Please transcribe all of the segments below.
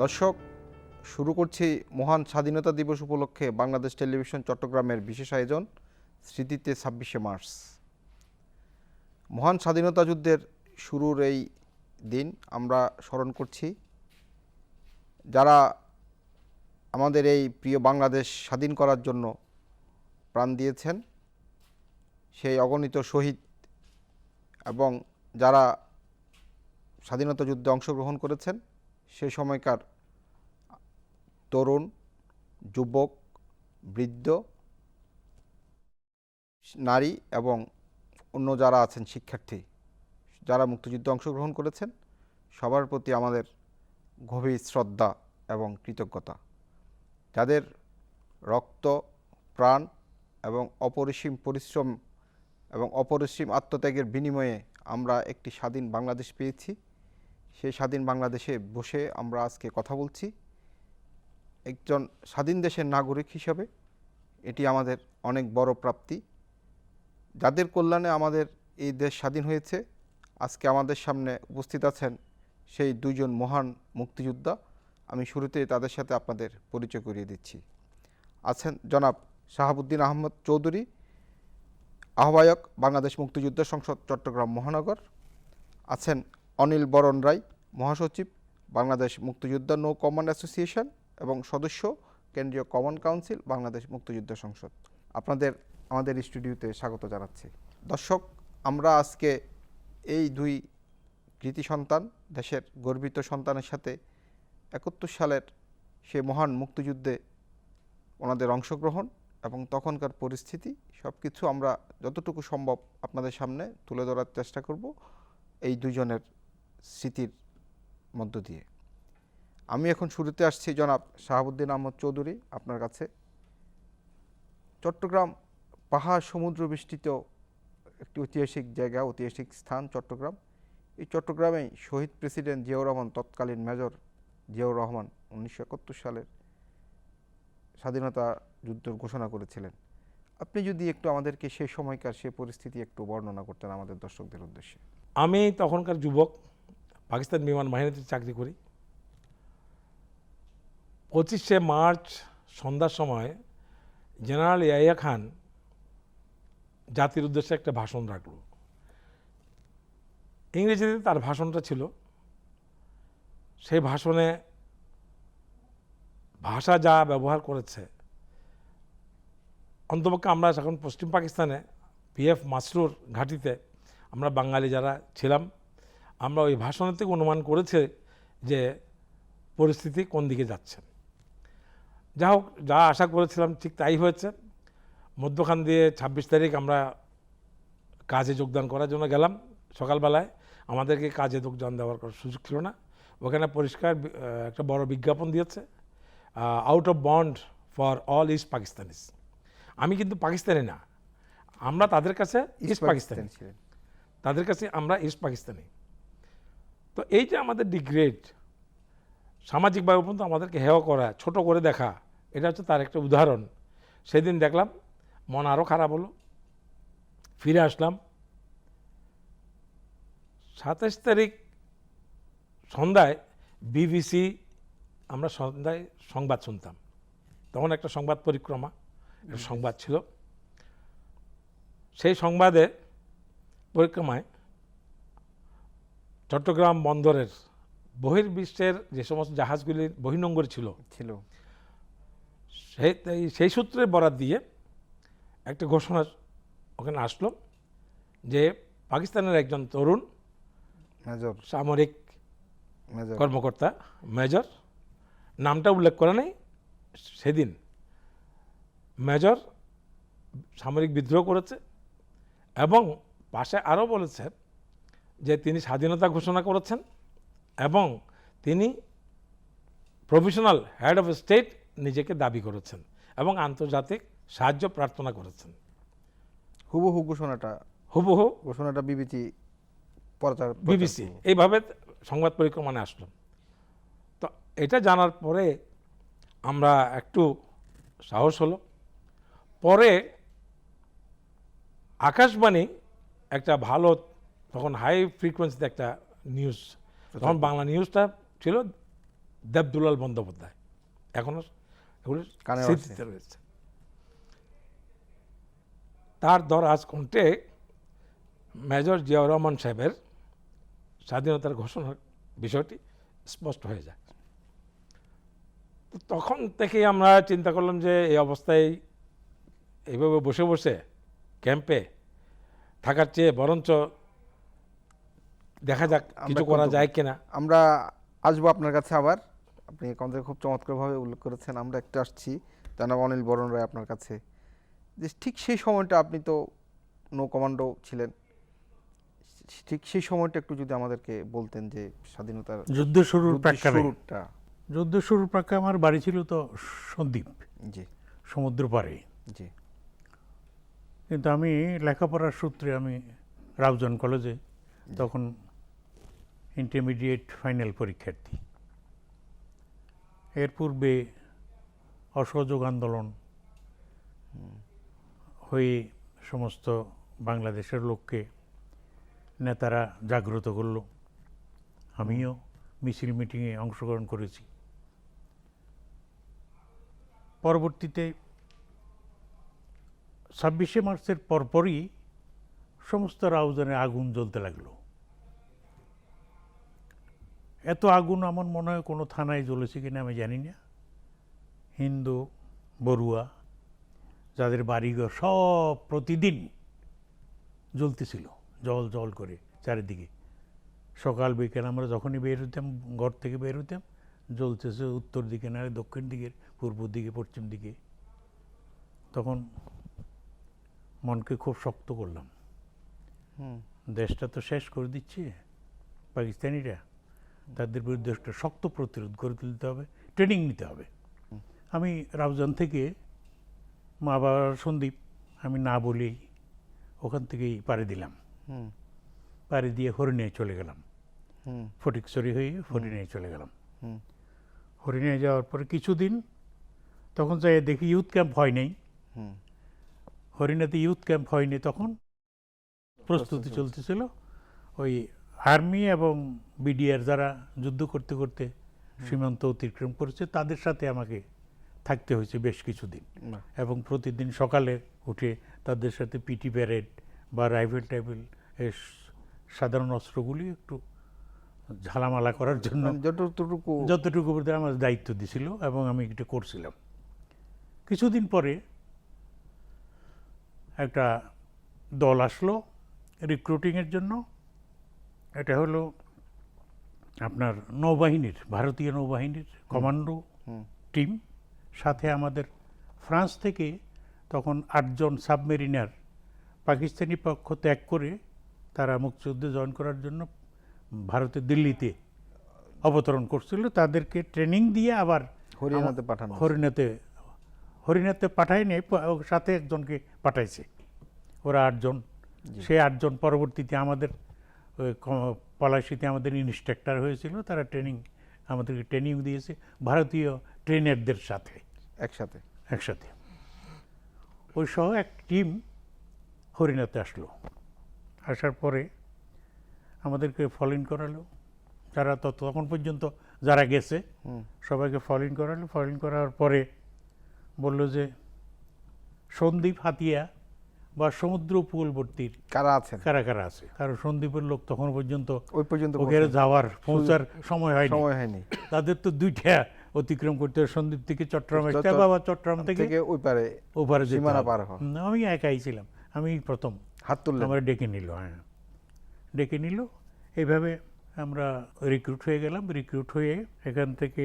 দর্শক, শুরু করছি মহান স্বাধীনতা দিবস উপলক্ষে বাংলাদেশ টেলিভিশন চট্টগ্রামের বিশেষ আয়োজন স্মৃতিতে ২৬শে মার্চ। মহান স্বাধীনতা যুদ্ধের শুরুর এই দিন আমরা স্মরণ করছি যারা আমাদের এই প্রিয় বাংলাদেশ স্বাধীন করার জন্য প্রাণ দিয়েছেন, সেই অগণিত শহীদ এবং যারা স্বাধীনতা যুদ্ধে অংশগ্রহণ করেছেন সেই সময়কার তরুণ, যুবক, বৃদ্ধ, নারী এবং অন্য যারা আছেন শিক্ষার্থী, যারা মুক্তিযুদ্ধে অংশগ্রহণ করেছেন সবার প্রতি আমাদের গভীর শ্রদ্ধা এবং কৃতজ্ঞতা। যাদের রক্ত, প্রাণ এবং অপরিসীম পরিশ্রম এবং অপরিসীম আত্মত্যাগের বিনিময়ে আমরা একটি স্বাধীন বাংলাদেশ পেয়েছি। সেই স্বাধীন বাংলাদেশে বসে আমরা আজকে কথা বলছি। একজন স্বাধীন দেশের নাগরিক হিসাবে এটি আমাদের অনেক বড় প্রাপ্তি। যাদের কল্যাণে আমাদের এই দেশ স্বাধীন হয়েছে, আজকে আমাদের সামনে উপস্থিত আছেন সেই দুইজন মহান মুক্তিযোদ্ধা। আমি শুরুতেই তাদের সাথে আপনাদের পরিচয় করিয়ে দিচ্ছি। আছেন জনাব শাহাবুদ্দিন আহমদ চৌধুরী, আহ্বায়ক বাংলাদেশ মুক্তিযুদ্ধ সংসদ চট্টগ্রাম মহানগর। আছেন অনিল বরণ রায়, মহাসচিব বাংলাদেশ মুক্তিযোদ্ধা নৌ কমান্ড অ্যাসোসিয়েশন এবং সদস্য কেন্দ্রীয় কমান্ড কাউন্সিল বাংলাদেশ মুক্তিযুদ্ধ সংসদ। আপনাদের আমাদের স্টুডিওতে স্বাগত জানাচ্ছি। দর্শক, আমরা আজকে এই দুই কৃতি সন্তান, দেশের গর্বিত সন্তানের সাথে ৭১ সালের সে মহান মুক্তিযুদ্ধে ওনাদের অংশগ্রহণ এবং তখনকার পরিস্থিতি সব কিছু আমরা যতটুকু সম্ভব আপনাদের সামনে তুলে ধরার চেষ্টা করব এই দুজনের স্মৃতির মধ্য দিয়ে। আমি এখন শুরুতে আসছি জনাব শাহাবুদ্দিন আহমদ চৌধুরী, আপনার কাছে। চট্টগ্রাম পাহাড় সমুদ্র বেষ্টিত একটি ঐতিহাসিক জায়গা, ঐতিহাসিক স্থান চট্টগ্রাম। এই চট্টগ্রামেই শহীদ প্রেসিডেন্ট জিয়াউর রহমান, তৎকালীন মেজর জিয়াউর রহমান ১৯৭১ সালের স্বাধীনতা যুদ্ধ ঘোষণা করেছিলেন। আপনি যদি একটু আমাদেরকে সেই সময়কার সেই পরিস্থিতি একটু বর্ণনা করতেন আমাদের দর্শকদের উদ্দেশ্যে। আমি তখনকার যুবক, পাকিস্তান বিমান বাহিনীতে চাকরি করি। ২৫শে মার্চ সন্ধ্যার সময় জেনারেল ইয়াহিয়া খান জাতির উদ্দেশ্যে একটা ভাষণ রাখল। ইংরেজিতে তার ভাষণটা ছিল। সেই ভাষণে ভাষা যা ব্যবহার করেছে, অন্তপক্ষে আমরা এখন পশ্চিম পাকিস্তানে PF মাসরুর ঘাঁটিতে আমরা বাঙালি যারা ছিলাম, আমরা ওই ভাষণের থেকে অনুমান করেছে যে পরিস্থিতি কোন দিকে যাচ্ছে। যা হোক, যা আশা করেছিলাম ঠিক তাই হয়েছে। মধ্যখান দিয়ে ২৬ তারিখ আমরা কাজে যোগদান করার জন্য গেলাম। সকালবেলায় আমাদেরকে কাজে যোগদান দেওয়ার কোনো সুযোগ ছিল না। ওখানে পরিষ্কার একটা বড় বিজ্ঞাপন দিয়েছে, out of bond for all east Pakistanis. আমি কিন্তু পাকিস্তানি না, আমরা তাদের কাছে ইস্ট পাকিস্তানি ছিলেন, তাদের কাছে আমরা ইস্ট পাকিস্তানি। তো এই যে আমাদের ডিগ্রেড, সামাজিকভাবে পর্যন্ত আমাদেরকে হেয় করা, ছোট করে দেখা, এটা হচ্ছে তার একটা উদাহরণ। সেদিন দেখলাম, মন আরও খারাপ হলো। ফিরে আসলাম। ২৭ তারিখ সন্ধ্যায় BBC, আমরা সন্ধ্যায় সংবাদ শুনতাম। তখন একটা সংবাদ পরিক্রমা একটা সংবাদ ছিল। সেই সংবাদে পরিক্রমায় চট্টগ্রাম বন্দরের বহির্বিশ্বের যে সমস্ত জাহাজগুলির বহির্নোঙর ছিল সেই সূত্রে বরাত দিয়ে একটা ঘোষণা ওখানে আসলো যে পাকিস্তানের একজন তরুণ মেজর, সামরিক কর্মকর্তা, মেজর, নামটা উল্লেখ করা নেই, সেদিন মেজর সামরিক বিদ্রোহ করেছে এবং পাশে আরও বলেছে যে তিনি স্বাধীনতা ঘোষণা করেছেন এবং তিনি প্রভিশনাল হেড অফ স্টেট নিজেকে দাবি করেছেন এবং আন্তর্জাতিক সাহায্য প্রার্থনা করেছেন। হুবহু ঘোষণাটা BBC এইভাবে সংবাদ পরিক্রমায় আসলো। তো এটা জানার পরে আমরা একটু সাহস হলো। পরে আকাশবাণী একটা ভালো, তখন হাই ফ্রিকোয়েন্সিতে একটা নিউজ, তখন বাংলা নিউজটা ছিল দেবদুলাল বন্দ্যোপাধ্যায়, এখনো এগুলো কানে স্মৃতিতে রয়েছে। তার দরাজ কণ্ঠে মেজর জিয়াউর রহমান সাহেবের স্বাধীনতার ঘোষণার বিষয়টি স্পষ্ট হয়ে যায়। তো তখন থেকেই আমরা চিন্তা করলাম যে এই অবস্থায় এইভাবে বসে বসে ক্যাম্পে থাকার চেয়ে বরঞ্চ দেখা যাক কিছু করা যায় কিনা। আমরা আসবো আপনার কাছে আবার, আপনি আমাদের খুব চমৎকারভাবে উল্লেখ করেছেন। আমরা একটু আসছি জনাব অনিল বরণ রায় আপনার কাছে, যে ঠিক সেই সময়টা আপনি তো নৌ কমান্ডো ছিলেন, ঠিক সেই সময়টা একটু যদি আমাদেরকে বলতেন যে স্বাধীনতার যুদ্ধ শুরুর প্রাক্কালে, শুরুটা। যুদ্ধ শুরুর প্রাক্কে আমার বাড়ি ছিল তো সন্দ্বীপ, জি সমুদ্র পাড়ে। জি কিন্তু আমি লেখাপড়ার সূত্রে আমি রাউজান কলেজে তখন ইন্টারমিডিয়েট ফাইনাল পরীক্ষার্থী। এর পূর্বে অসহযোগ আন্দোলন হয়ে সমস্ত বাংলাদেশের লোককে নেতারা জাগ্রত করলো, আমিও মিছিল মিটিংয়ে অংশগ্রহণ করেছি। পরবর্তীতে 26শে মার্চের পরপরই সমস্ত রাউজানে আগুন জ্বলতে লাগলো। এত আগুন আমার মনে হয় কোনো থানায় জ্বলেছে কিনা আমি জানি না। হিন্দু, বড়ুয়া, যাদের বাড়িঘর সব প্রতিদিন জ্বলতেছিল জল জল করে চারিদিকে। সকাল বিকেল আমরা যখনই বের হইতাম, ঘর থেকে বের হইতাম, জ্বলতেছে উত্তর দিকে, না দক্ষিণ দিকের, পূর্ব দিকে, পশ্চিম দিকে। তখন মনকে খুব শক্ত করলাম, দেশটা তো শেষ করে দিচ্ছে পাকিস্তানিরা, তাদের বিরুদ্ধে একটা শক্ত প্রতিরোধ গড়ে তুলতে হবে, ট্রেনিং নিতে হবে। আমি রাউজান থেকে মা বাবার সন্দ্বীপ আমি না বলেই ওখান থেকেই পাড়ি দিলাম। পাড়ি দিয়ে হরিণায় চলে গেলাম, ফটিকছড়ি হয়ে হরিণায় চলে গেলাম। হরিণায় যাওয়ার পরে কিছুদিন তখন যাই দেখি ইউথ ক্যাম্প হয় নাই, হরিণাতে ইউথ ক্যাম্প হয়নি, তখন প্রস্তুতি চলতেছিল। ওই আর্মি এবং বিডিআর যারা যুদ্ধ করতে করতে সীমান্ত অতিক্রম করেছে তাদের সাথে আমাকে থাকতে হয়েছে বেশ কিছুদিন। এবং প্রতিদিন সকালে উঠে তাদের সাথে পিটি প্যারেড বা রাইফেল টাইফেল সাধারণ অস্ত্রগুলি একটু ঝালামালা করার জন্য যতটুকু আমার দায়িত্ব দিছিল এবং আমি এটা করছিলাম। কিছুদিন পরে একটা দল আসলো রিক্রুটিংয়ের জন্য। এটা হলো আপনার নৌবাহিনীর, ভারতীয় নৌবাহিনীর কমান্ডো টিম। সাথে আমাদের ফ্রান্স থেকে তখন 8 জন সাবমেরিনার পাকিস্তানি পক্ষ ত্যাগ করে তারা মুক্তিযুদ্ধে জয়েন করার জন্য ভারতের দিল্লিতে অবতরণ করছিল। তাদেরকে ট্রেনিং দিয়ে আবার হরিয়ানাতে পাঠানো, হরিয়ানাতে পাঠায়নি, সাথে একজনকে পাঠাইছে। ওরা 8 জন, সেই 8 জন পরবর্তীতে আমাদের পলাশিতে আমাদের ইনস্ট্রাক্টর হয়েছিল। তারা আমাদেরকে ট্রেনিং দিয়েছে ভারতীয় ট্রেনারদের সাথে একসাথে। ওই সহ এক টিম হরিয়ানাতে আসলো। আসার পরে আমাদেরকে ফলো ইন করালো, যারা তখন পর্যন্ত যারা গেছে সবাইকে ফলো ইন করালো। ফলো ইন করার পরে বলল যে সন্দ্বীপ, হাতিয়া বা সমুদ্র উপকূলবর্তীর কারা আছে, কারণ সন্দ্বীপের লোক তখন পর্যন্ত ওখানে পৌঁছার সময় হয়নি। তাদের তো 2টা অতিক্রম করতে হয়, সন্দ্বীপ থেকে চট্টগ্রাম আসতে হবে, আবার চট্টগ্রাম থেকে ওপারে সীমানা পার হওয়া। আমি একাই ছিলাম, আমি প্রথম হাত তুললাম, আমার ডেকে নিল। ডেকে নিল। এইভাবে আমরা রিক্রুট হয়ে গেলাম। রিক্রুট হয়ে এখান থেকে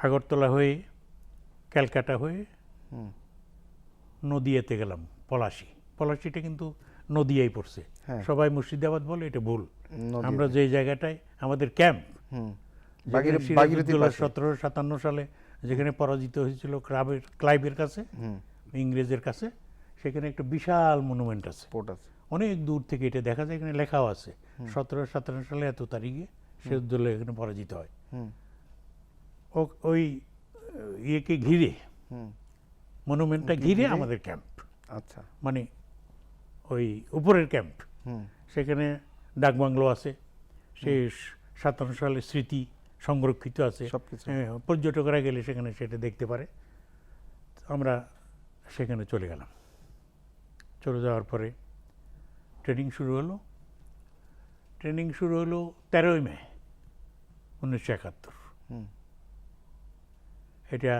আগরতলা হয়ে, ক্যালকাটা হয়ে নদিয়াতে গেলাম। পলাশিটা কিন্তু নদিয়ায় পড়ছে, সবাই মুর্শিদাবাদ বলে, এটা ভুল। আমরা যে জায়গাটায় আমাদের ক্যাম্প, 1757 সালে যেখানে পরাজিত হয়েছিল ক্লাইভের কাছে, ইংরেজের কাছে, সেখানে একটা বিশাল মনুমেন্ট আছে, অনেক দূর থেকে এটা দেখা যায়। এখানে লেখাও আছে 1757 সালে এত তারিখে সে দলে এখানে পরাজিত হয়। ওই ইয়েকে ঘিরে, মনুমেন্টটা ঘিরে আমাদের ক্যাম্প। আচ্ছা, মানে ওই উপরের ক্যাম্প। সেখানে ডাকবাংলো আছে, সেই সালের স্মৃতি সংরক্ষিত আছে। সবকিছু। পর্যটকরা গেলে সেখানে সেটা দেখতে পারে। আমরা সেখানে চলে গেলাম। চলে যাওয়ার পরে ট্রেনিং শুরু হলো। 13ই মে 1971। হুম। এটা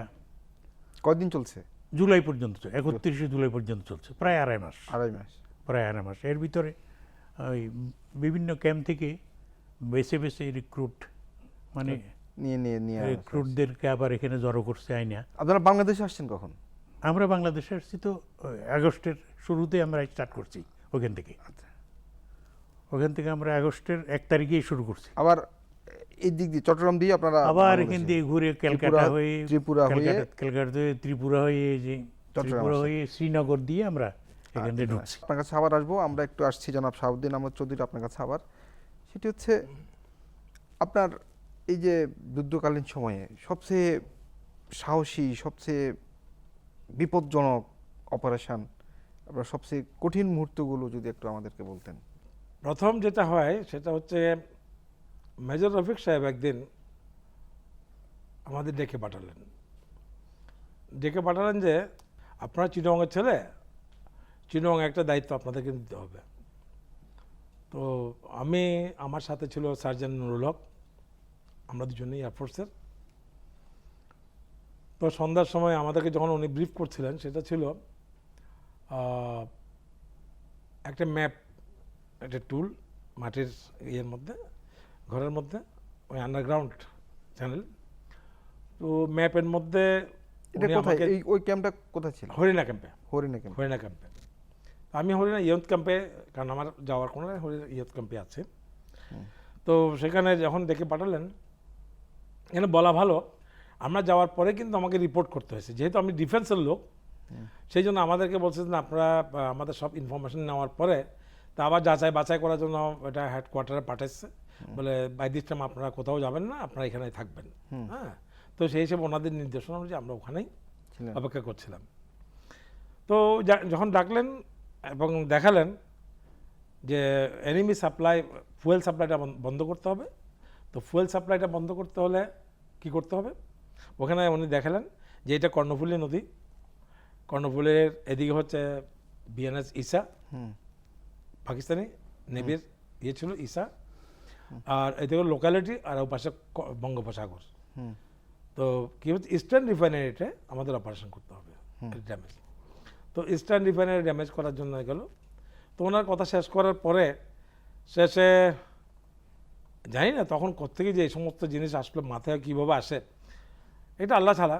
কয়দিন চলছে? জুলাই পর্যন্ত 31শে জুলাই পর্যন্ত চলছে, প্রায় 2.5 মাস। 2.5 মাস। প্রায় 2.5 মাস। এর ভিতরে ওই বিভিন্ন ক্যাম্প থেকে বেছে বেছে রিক্রুট, মানে নিয়ে রিক্রুটদেরকে আবার এখানে জড়ো করছে আইনা। আপনারা বাংলাদেশে আসছেন কখন? আমরা বাংলাদেশে আসছি তো আগস্টের শুরুতে আমরা স্টার্ট করছি ওখান থেকে। ওখান থেকে আমরা আগস্টের 1 তারিখেই শুরু করছি। আবার এই দিক দিয়ে চট্টগ্রাম দিয়ে আপনারা আবার এখান দিয়ে ঘুরে ক্যালকাটা হয়ে, ত্রিপুরা হয়ে, ক্যালকাটা হয়ে ত্রিপুরা হয়ে, যে ত্রিপুরা হয়ে শ্রীনগর দিয়ে আমরা এখানে ঢুকছি। আপনার কাছে আবার আসবো, আমরা একটু আসছি জনাব শাহাবুদ্দিন আহমদ চৌধুরী আপনার কাছে আবার। সেটি হচ্ছে আপনার এই যে যুদ্ধকালীন সময়ে সবচেয়ে সাহসী, সবচেয়ে বিপজ্জনক অপারেশন, আপনার সবচেয়ে কঠিন মুহূর্তগুলো যদি একটু আমাদেরকে বলতেন। প্রথম যেটা হয় সেটা হচ্ছে মেজর রফিক সাহেব একদিন আমাদের ডেকে পাঠালেন যে আপনারা চিটাগংয়ের ছেলে, চিটাগংয়ে একটা দায়িত্ব আপনাদেরকে নিতে হবে। তো আমার সাথে ছিল সার্জেন্ট নুরুল হক, আমরা দুজনেই এয়ারফোর্সের। তো সন্ধ্যার সময় আমাদেরকে যখন উনি ব্রিফ করছিলেন, সেটা ছিল একটা ম্যাপ, একটা টুল মাটির ইয়ের মধ্যে, ঘরের মধ্যে, ওই আন্ডারগ্রাউন্ড চ্যানেল। তো ম্যাপের মধ্যে এটা কোথায়, ওই ক্যাম্পটা কোথায় ছিল? হরিণা ক্যাম্পে। হরিণা ক্যাম্পে। আমি হরিণা ইয়ুথ ক্যাম্পে, কারণ আমার যাওয়ার কোনো হরিণা ইয়ুথ ক্যাম্পে আছে। তো সেখানে যখন ডেকে পাঠালেন, এখানে বলা ভালো, আমরা যাওয়ার পরে কিন্তু আমাকে রিপোর্ট করতে হয়েছে, যেহেতু আমি ডিফেন্সের লোক। সেই জন্য আমাদেরকে বলছে যে আপনারা আমাদের সব ইনফরমেশন নেওয়ার পরে তা আবার যাচাই বাছাই করার জন্য এটা হেডকোয়ার্টারে পাঠাচ্ছে, বলে বাই দিস টাইম আপনারা কোথাও যাবেন না, আপনারা এখানেই থাকবেন। হ্যাঁ, তো সেই হিসেবে ওনাদের নির্দেশনা অনুযায়ী আমরা ওখানেই অপেক্ষা করছিলাম। তো যখন ডাকলেন এবং দেখালেন যে এনিমি সাপ্লাই, ফুয়েল সাপ্লাইটা বন্ধ করতে হবে। তো ফুয়েল সাপ্লাইটা বন্ধ করতে হলে কি করতে হবে, ওখানে উনি দেখালেন যে এটা কর্ণফুলী নদী, কর্ণফুলীর এদিকে হচ্ছে বিএনএস ইসা, পাকিস্তানি নেভির ইয়ে ছিল ইসা, আর এদিকে লোকালিটি, আর ও পাশে বঙ্গোপসাগর। তো কি হচ্ছে, ইস্টার্ন রিফাইনারিতে আমাদের অপারেশন করতে হবে ড্যামেজ। তো ইস্টার্ন রিফাইনারি ড্যামেজ করার জন্য গেল। তো ওনার কথা শেষ করার পরে শেষে জানি না তখন কোত্থেকে যে এই সমস্ত জিনিস আসলো মাথায়, কীভাবে আসে, এটা আল্লাহ ছাড়া,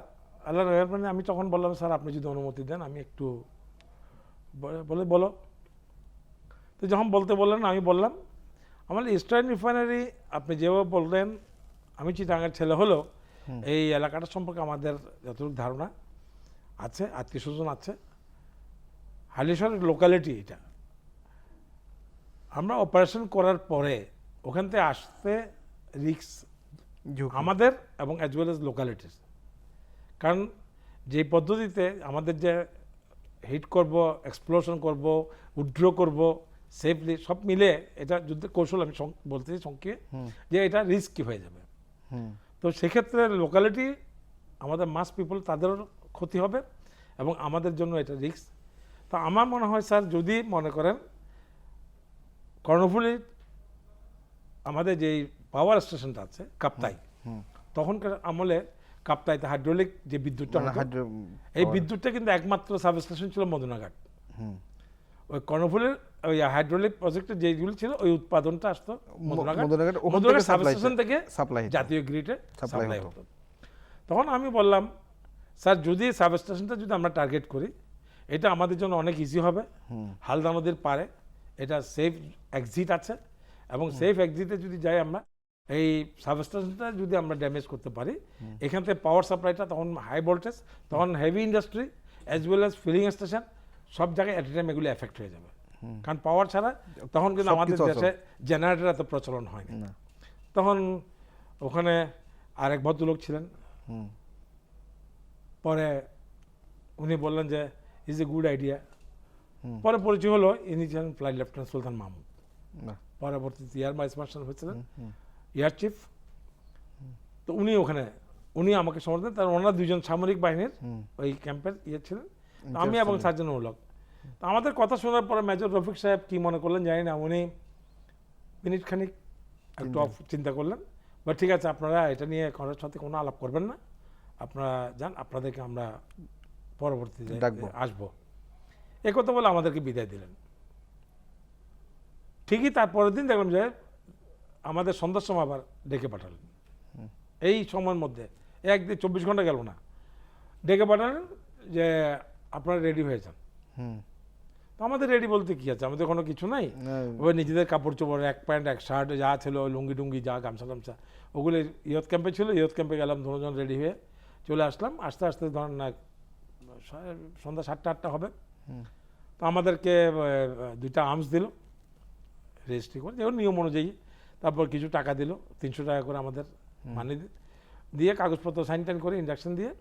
আল্লাহ মানে আমি তখন বললাম, স্যার আপনি যদি অনুমতি দেন আমি একটু বলো। তো যখন বলতে বললেন, আমি বললাম আমার ইস্টার্ন রিফাইনারি আপনি যেভাবে বললেন, আমি চিটাগাঙ্গের ছেলে হলো এই এলাকাটা সম্পর্কে আমাদের যতটুকু ধারণা আছে, আত্মীয় স্বজন আছে, হালিশহরের লোকালিটি এটা। আমরা অপারেশন করার পরে ওখান থেকে আসতে রিস্ক আমাদের এবং অ্যাজ ওয়েল এজ লোকালিটিস। কারণ যে পদ্ধতিতে আমাদের যে হিট করব, এক্সপ্লোশন করব, উড্র করব সেফলি, সব মিলে এটা যুদ্ধের কৌশল আমি বলতেছি সংক্ষেপে, যে এটা রিস্কি হয়ে যাবে। তো সেক্ষেত্রে লোকালিটি, আমাদের মাস পিপল, তাদেরও ক্ষতি হবে এবং আমাদের জন্য এটা রিস্ক। তো আমার মনে হয় স্যার, যদি মনে করেন কর্ণফুলী আমাদের যেই পাওয়ার স্টেশনটা আছে কাপ্তাই, তখনকার আমলে কাপ্তাইতে হাইড্রোলিক যে বিদ্যুৎটা হতো, এই বিদ্যুৎটা কিন্তু একমাত্র সাবস্টেশন ছিল মদনাঘাট। ওই কর্ণফুলীর ওই হাইড্রোলিক প্রজেক্টে যেগুলো ছিল, ওই উৎপাদনটা আসতো মদনাঘাট সাবস্টেশন থেকে জাতীয় গ্রিডে সাপ্লাই হতো। তখন আমি বললাম, স্যার যদি সাবস্টেশনটা যদি আমরা টার্গেট করি, এটা আমাদের জন্য অনেক ইজি হবে। হালদা নদীর পারে এটা সেফ এক্সিট আছে, এবং সেফ এক্সিটে যদি যাই আমরা, এই সাবস্টেশনটা যদি আমরা ড্যামেজ করতে পারি, এখান থেকে পাওয়ার সাপ্লাইটা তখন হাই ভোল্টেজ, তখন heavy industry as well as filling station, সব জায়গায় অ্যাট এ টাইম এগুলো এফেক্ট হয়ে যাবে। কারণ পাওয়ার ছাড়া তখন কিন্তু আমাদের দেশে জেনারেটর এত প্রচলন হয়নি। তখন ওখানে আরেক ভদ্রলোক ছিলেন, পরে উনি বললেন যে ইজ এ গুড আইডিয়া। পরে পরিচয় হলো ইনি ছিলেন ফ্লাইট লেফটেন্যান্ট সুলতান মাহমুদ, পরবর্তীতে এয়ার ভাইস মার্শাল হয়েছিলেন। এয়ার চিফ, তো উনি আমাকে সমর্থন দেন। তার ওনারা দুজন সামরিক বাহিনীর ওই ক্যাম্পের ছিলেন, তো আমি এবং সার্জেন্ট নুরুল হক। তো আমাদের কথা শোনার পরে মেজর রফিক সাহেব কি মনে করলেন জানি না, উনি মিনিট খানিক একটু চিন্তা করলেন, বা ঠিক আছে আপনারা এটা নিয়ে কারোর সাথে কোনো আলাপ করবেন না, আপনারা যান, আপনাদেরকে আমরা পরবর্তীতে ডাকবো। আসবো, এ কথা বলে আমাদেরকে বিদায় দিলেন। ঠিকই তারপরের দিন দেখলাম যে আমাদের সন্ধ্যার সময় আবার ডেকে পাঠালেন, এই সময়ের মধ্যে একদিন 24 ঘন্টা গেল না, ডেকে পাঠালেন যে আপনারা রেডি হয়ে যান। হুম। তো আমাদের রেডি বলতে কি আছে, আমাদের কোনো কিছু নাই, ওই নিজেদের কাপড় চোপড়, এক প্যান্ট এক শার্ট যা ছিল, লুঙ্গি টুঙ্গি যা গামছা টামছা ওগুলো ইয়ত ক্যাম্পে ছিল, ইয়ত ক্যাম্পে গেলাম, দুজন রেডি হয়ে চলে আসলাম। আস্তে আস্তে ধরেন না সন্ধ্যা 7টা-8টা হবে। তো আমাদেরকে 2টা আর্মস দিল রেজিস্ট্রি করে, যেমন নিয়ম অনুযায়ী। তারপর কিছু টাকা দিল, 300 টাকা করে আমাদের মানি দিয়ে, কাগজপত্র সাইন টাইন করে ইন্ডাকশন দিয়ে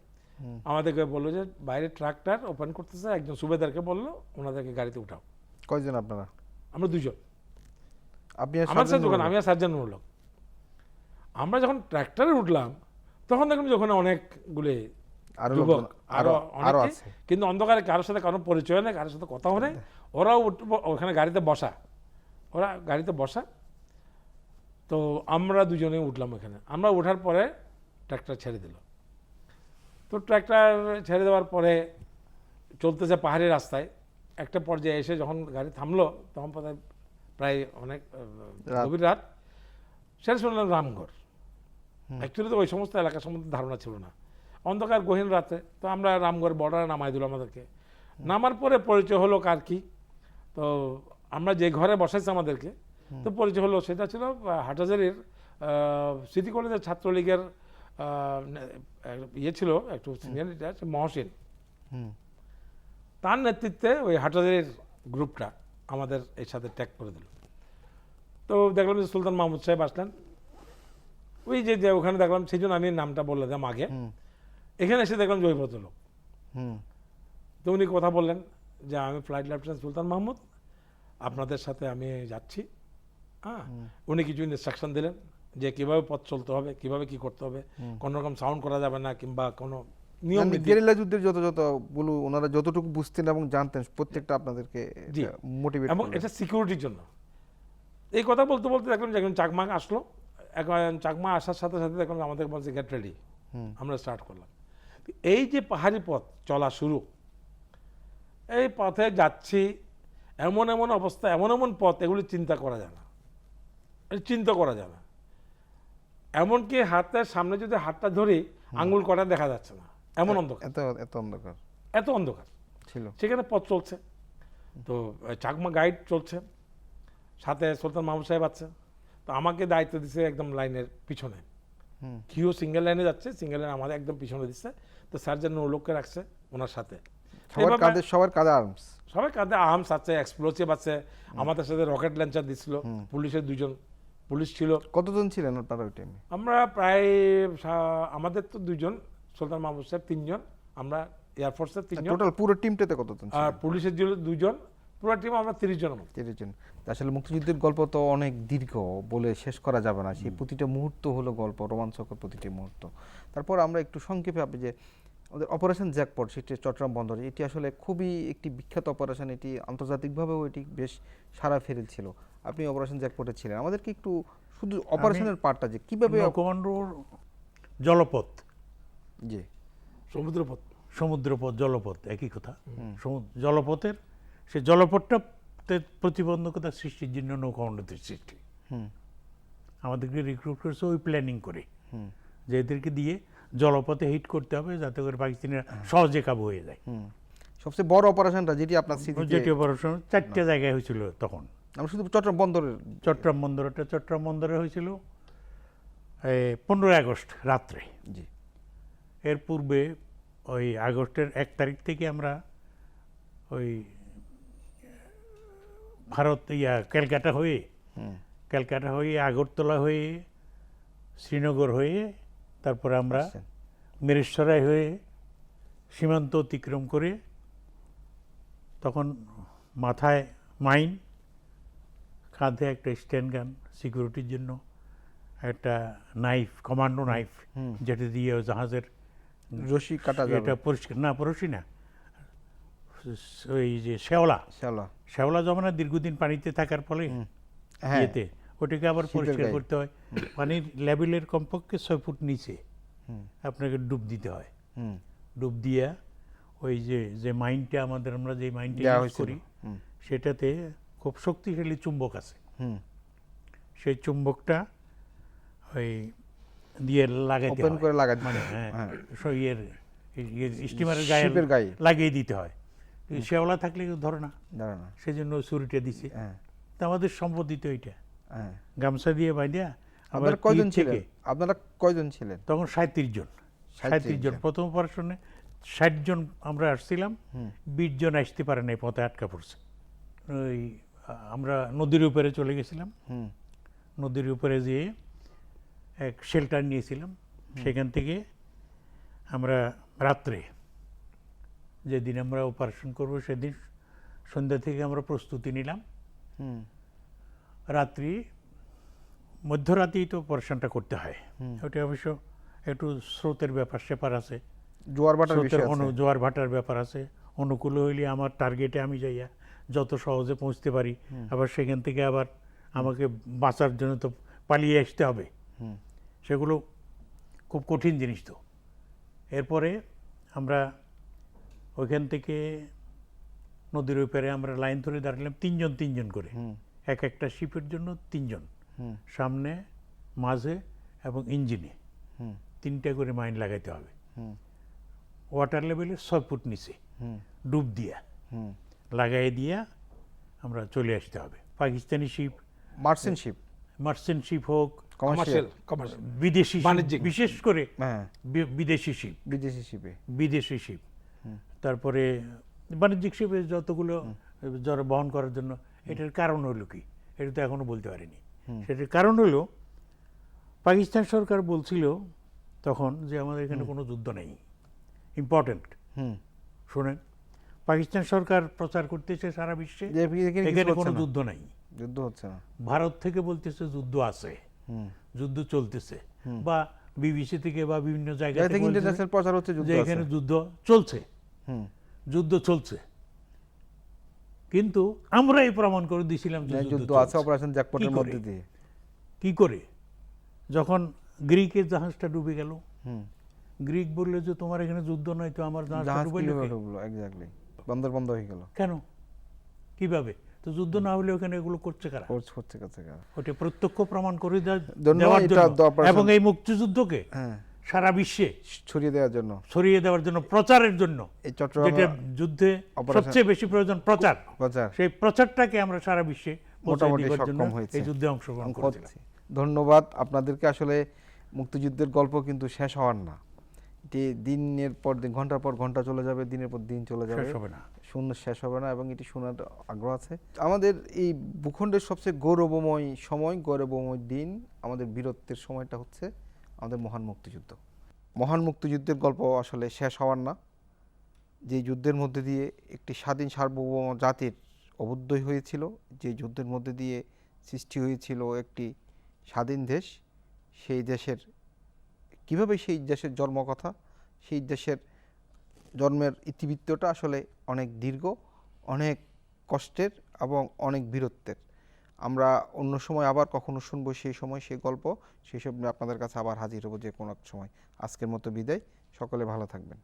আমাদেরকে বললো যে বাইরে ট্রাকটার ওপেন করতেছে, একজন সুবেদারকে বললো ওনাদেরকে গাড়িতে উঠাও। কয়জন আপনারা? আমরা 2জন, আপনি আর আমার সাথে সার্জেন্ট দোকান, নুরুল আমি আর সার্জেন্ট নুরুল হক। আমরা যখন ট্রাক্টরে উঠলাম তখন দেখলাম যে ওখানে অনেকগুলি আরো যুবক, লোকজন, আরো আরো অনেকে, আছে। কিন্তু অন্ধকারে কারোর সাথে কারোর পরিচয় নেই, কারোর সাথে কথাও নেই। ওরাও ওখানে গাড়িতে বসা, ওরা গাড়িতে বসা। তো আমরা দুজনে উঠলাম এখানে। আমরা ওঠার পরে ট্রাক্টর ছেড়ে দিল। তো ট্রাক্টর ছেড়ে দেওয়ার পরে চলতেছে পাহাড়ি রাস্তায়, একটা পর্যায়ে এসে যখন গাড়ি থামলো তখন প্রায় অনেক গভীর রাত, সেটা শুনলাম রামগড়। অ্যাকচুয়ালি তো ওই সমস্ত এলাকা সম্বন্ধে ধারণা ছিল না, অন্ধকার গহীন রাতে। তো আমরা রামগড় বর্ডারে নামাই দিল আমাদেরকে। নামার পরে পরিচয় হলো কার কি, তো আমরা যে ঘরে বসাইছে আমাদেরকে, তো পরিচয় হলো সেটা ছিল হাটহাজারীর সিটি কলেজের ছাত্রলীগের ইয়ে ছিল একটু সিনিয়র লিডার মহসিন, তার নেতৃত্বে ওই হাটহাজারীর গ্রুপটা আমাদের এর সাথে ট্যাগ করে দিল। তো দেখলাম যে সুলতান মাহমুদ সাহেব আসলেন, ওই যে ওখানে দেখলাম, সেই জন্য আমি নামটা বলে দিলাম আগে। এখানে এসে দেখলাম যে ওই ভদ্রলোক, তো উনি কথা বললেন যে আমি ফ্লাইট লেফটেন্যান্ট সুলতান মাহমুদ, আপনাদের সাথে আমি যাচ্ছি। হ্যাঁ, উনি কিছু ইনস্ট্রাকশন দিলেন যে কিভাবে পথ চলতে হবে, কিভাবে কি করতে হবে, কোনো রকম সাউন্ড করা যাবে না, কিংবা কোনো নিয়ম নীতি। গেরিলা যুদ্ধের যত বলু ওনারা যতটুকু বুঝতেন এবং জানতেন প্রত্যেকটা আপনাদেরকে জি, মোটিভেট এবং এটা সিকিউরিটির জন্য। এই কথা বলতে বলতে দেখলাম যে একজন চাকমা আসলো। এখন চাকমা আসার সাথে সাথে দেখলাম আমাদের বলছে গেট রেডি, আমরা স্টার্ট করলাম। এই যে পাহাড়ি পথ চলা শুরু, এই পথে যাচ্ছি, এমন এমন অবস্থা, এমন এমন পথ, এগুলি চিন্তা করা যায় না, চিন্তা করা যায় না। এমনকি হাতের সামনে যদি হাতটা ধরি আঙুল কটা দেখা যাচ্ছে না, এমন অন্ধকার, এত অন্ধকার এত অন্ধকার ছিল। সেখানে পথ চলছে। তো চাকমা গাইড চলছে, সাথে সুলতান মাহমুদ সাহেব আছে। তো আমাকে দায়িত্ব দিচ্ছে একদম লাইনের পিছনে, কিও সিঙ্গেল লাইনে যাচ্ছে, সিঙ্গেল লাইন আমাদের একদম পিছনে দিচ্ছে। তো সার্জেন্ট নুরুলকে রাখছে ওনার সাথে। সবার কাঁধে আর্মস, সবাই কাঁধে আর্মস আছে, এক্সপ্লোসিভ আছে, আমাদের সাথে রকেট লঞ্চার দিচ্ছিল, পুলিশের 2জন পুলিশ ছিল। কতজন ছিলেন আপনারা ওই টাইমে? আমরা প্রায় আমাদের তো 2জন, সুলতান মাহমুদ সাহেব 3জন, আমরা এয়ারফোর্সের 3জন, টোটাল পুরো টিমটাতে কতজন ছিলেন? আর পুলিশের ছিল 2জন, পুরো টিম আমরা 30 জন। 30 জন। আসলে মুক্তিযুদ্ধের গল্প তো অনেক দীর্ঘ, বলে শেষ করা যাবে না। সেই প্রতিটা মুহূর্ত হলো গল্প, রোমাঞ্চকর প্রতিটি মুহূর্ত। তারপর আমরা একটু সংক্ষেপে, আপনি যে আমাদের অপারেশন জ্যাকপট, সেটি চট্টগ্রাম বন্দরে, এটি আসলে খুবই একটি বিখ্যাত অপারেশন। এটি আন্তর্জাতিকভাবেও এটি বেশ সাড়া ফেলেছিল। আপনি অপারেশন জ্যাকপটে ছিলেন, আমাদেরকে একটু শুধু অপারেশনের পার্টটা যে কিভাবে। কমান্ডোর জলপথ, জি, সমুদ্রপথ, সমুদ্রপথ জলপথ একই কথা। জলপথের সে জলপথটাতে প্রতিবন্ধকতা সৃষ্টির জন্য নৌকমান্ডোদের সৃষ্টি। আমাদেরকে রিক্রুট করেছে ওই প্ল্যানিং করে, যে এদেরকে দিয়ে জলপথে হিট করতে হবে যাতে করে পাকিস্তানিরা সহজে কাবু হয়ে যায়। সবচেয়ে বড় অপারেশনটা যেটি আপনার স্মৃতিতে, যেটি অপারেশন 4টে জায়গায় হয়েছিল তখন। আমরা শুধু চট্টগ্রাম বন্দরের, চট্টগ্রাম বন্দরে হয়েছিল 15 আগস্ট রাত্রে। জি, এর পূর্বে ওই আগস্টের 1 তারিখ থেকে আমরা ওই ভারত ক্যালকাটা হয়ে আগরতলা হয়ে শ্রীনগর হয়ে তারপরে আমরা মিরেশ্বরাই হয়ে সীমান্ত অতিক্রম করে, তখন মাথায় মাইন, কাঁধে একটা স্ট্যান্ড গান সিকিউরিটির জন্য, একটা নাইফ, কমান্ডো নাইফ, যেটা দিয়ে ওই জাহাজের রশি কাটা যাবে, এটা পরিষ্কার না, পরশি না, ওই যে শ্যাওলা, শ্যাওলা জমানা দীর্ঘদিন পানিতে থাকার ফলে হ্যাঁ, ইয়েতে ওটাকে আবার শীতের পরিষ্কার গায়ে। করতে হয়। পানির লেভেলের কমপক্ষে 6 ফুট নিচে আপনাকে ডুব দিতে হয়। হুম, ডুব দিয়া ওই যে মাইনটা আমরা যে মাইনটা দেওয়া ইউজ হয়েছিল। করি, সেটাতে খুব শক্তিশালী চুম্বক আছে। হুম, সেই চুম্বকটা ওই দিয়ে লাগাইতে ওপেন হয়, করে লাগা দিতে মানে হয়। হ্যাঁ, হ্যাঁ, স্টিমারের শিপের গায়ে। লাগিয়ে দিতে হয়। শ্যাওলা থাকলে কেউ ধরে না, দাঁড়া না, সেজন্য ছুরিটা দিছে। হ্যাঁ, তা আমাদের সম্পত্তি তো এইটা, হ্যাঁ। গামছা দিয়ে বাঁধিয়া আমরা আপনারা কয়জন তীর ছিলেন? থেকে আপনারা কয়জন ছিলেন? তখন 37 জন, 37 জন। প্রথম অপারেশনে 60 জন আমরা আসছিলাম, 20 জন আসতে পারে নাই, পথে আটকা পড়ছে। ওই আমরা নদীর উপরে চলে গেছিলাম, হুম, নদীর উপরে যেয়ে এক শেল্টার নিয়েছিলাম। সেখান থেকে আমরা রাত্রে, যেদিন আমরা অপারেশন করব সেদিন সন্ধ্যা থেকে আমরা প্রস্তুতি নিলাম। হুম, রাত্রি মধ্যরাতেই তো অপারেশনটা করতে হয়। ওটা অবশ্য একটু স্রোতের ব্যাপার আছে, জোয়ার ভাটার স্রোতের বিষয় আছে। জোয়ার ভাটার ব্যাপার আছে। অনুকূল হইলে আমার টার্গেটে আমি যাইয়া যত সহজে পৌঁছতে পারি, আবার সেখান থেকে আবার আমাকে বাঁচার জন্য তো পালিয়ে আসতে হবে। হুম, সেগুলো খুব কঠিন জিনিস। তো এরপরে আমরা ওইখান থেকে নদীর ওপারে আমরা লাইন ধরে দাঁড়ালাম, 3 জন 3 জন করে, এক একটা শিপের জন্য 3 জন, হুম, সামনে, মাঝে এবং ইঞ্জিনে হুম, 3টা করে মাইন লাগাইতে হবে। হুম, ওয়াটার লেভেলে 6 ফুট নিচে হুম, ডুব দিয়া হুম। লাগাই দিয়া আমরা চলে আসতে হবে। Pakistani ship, merchant ship, merchant ship হোক, কমার্শিয়াল, কমার্শিয়াল বিদেশি শিপ, বাণিজ্যিক। বিশেষ করে হ্যাঁ, বিদেশি শিপ, বিদেশি শিপে, বিদেশি শিপ। তারপরে বাণিজ্যিক শিপে যতগুলো যারা বহন করার জন্য, এটার কারণ হলো কি, এটা তো এখনো বলতে পারিনি। সেটার কারণ হলো পাকিস্তান সরকার বলছিল তখন যে আমাদের এখানে কোনো যুদ্ধ নেই। ইম্পর্টেন্ট, হুম, শোনেন, পাকিস্তান সরকার প্রচার করতেছে সারা বিশ্বে যে এখানে কিছু এখানে হচ্ছে কোনো না, যুদ্ধ নাই। যুদ্ধ হচ্ছে না। ভারত থেকে বলতেছে যুদ্ধ আছে, হুম, যুদ্ধ চলতেছে, বা বিবিসি থেকে বা বিভিন্ন জায়গা জায়গা থেকে থেকে বলতেছে ইন্টারন্যাশনাল প্রচার হচ্ছে যুদ্ধ যে আছে। এখানে যুদ্ধ চলছে, হুম, যুদ্ধ চলছে। কিন্তু আমরাই প্রমাণ করে দিয়েছিলাম যে যুদ্ধ যুদ্ধ আছে চলছে। অপারেশন জ্যাকপটের কি করে? মধ্যে দিয়ে। কি করে? যখন গ্রিকের জাহাজটা ডুবে গেল, হুম, গ্রিক বললো যে তোমার এখানে যুদ্ধ নয়, তো আমার জাহাজটা জাহাজ ডুবাইলো কিভাবে কে? ডুবলো? এক্স্যাক্টলি, বন্দর বন্ধ হয়ে গেল। কেন, কিভাবে? তো যুদ্ধ না হলে ওখানে এগুলো করছে কারা? কোর্স হচ্ছে কাছে কাছে। ওটা প্রত্যক্ষ প্রমাণ করে জন্য দেওয়ার এটা জন্য, operation- এবং এই মুক্তিযুদ্ধকে হ্যাঁ, সারা বিশ্বে ছড়িয়ে দেওয়ার জন্য ছড়িয়ে দেওয়ার জন্য, প্রচারের জন্য, এই চট্টগ্রাম যেটা যুদ্ধে operation- সবচেয়ে বেশি প্রয়োজন, প্রচার। প্রচার সেই প্রচারটাকে আমরা সারা বিশ্বে পৌঁছে মোটামুটি দেওয়ার জন্য সক্ষম হয়েছে। এই যুদ্ধে অংশগ্রহণ করেছিলাম। করছি। ধন্যবাদ আপনাদেরকে। আসলে মুক্তিযুদ্ধের গল্প কিন্তু শেষ হওয়ার না, এটি দিনের পর দিন, ঘন্টার পর ঘন্টা চলে যাবে, দিনের পর দিন চলে যাবে, শেষ হবে না। শূন্য শেষ হবে না, এবং এটি শোনার আগ্রহ আছে। আমাদের এই ভূখণ্ডের সবচেয়ে গৌরবময় সময়, গৌরবময় দিন, আমাদের বীরত্বের সময়টা হচ্ছে আমাদের মহান মুক্তিযুদ্ধ। মহান মুক্তিযুদ্ধের গল্প আসলে শেষ হওয়ার না, যে যুদ্ধের মধ্যে দিয়ে একটি স্বাধীন সার্বভৌম জাতির অভ্যুদয় হয়েছিল, যে যুদ্ধের মধ্যে দিয়ে সৃষ্টি হয়েছিল একটি স্বাধীন দেশ, সেই দেশের কীভাবে সেই দেশের জন্মকথা, সেই দেশের জন্মের ইতিবৃত্তটা আসলে অনেক দীর্ঘ, অনেক কষ্টের এবং অনেক বীরত্বের। আমরা অন্য সময় আবার কখনো শুনবো সেই সময় সেই গল্প, সেই সব নিয়ে আপনাদের কাছে আবার হাজির হব যে কোনো এক সময়। আজকের মতো বিদায়, সকলে ভালো থাকবেন।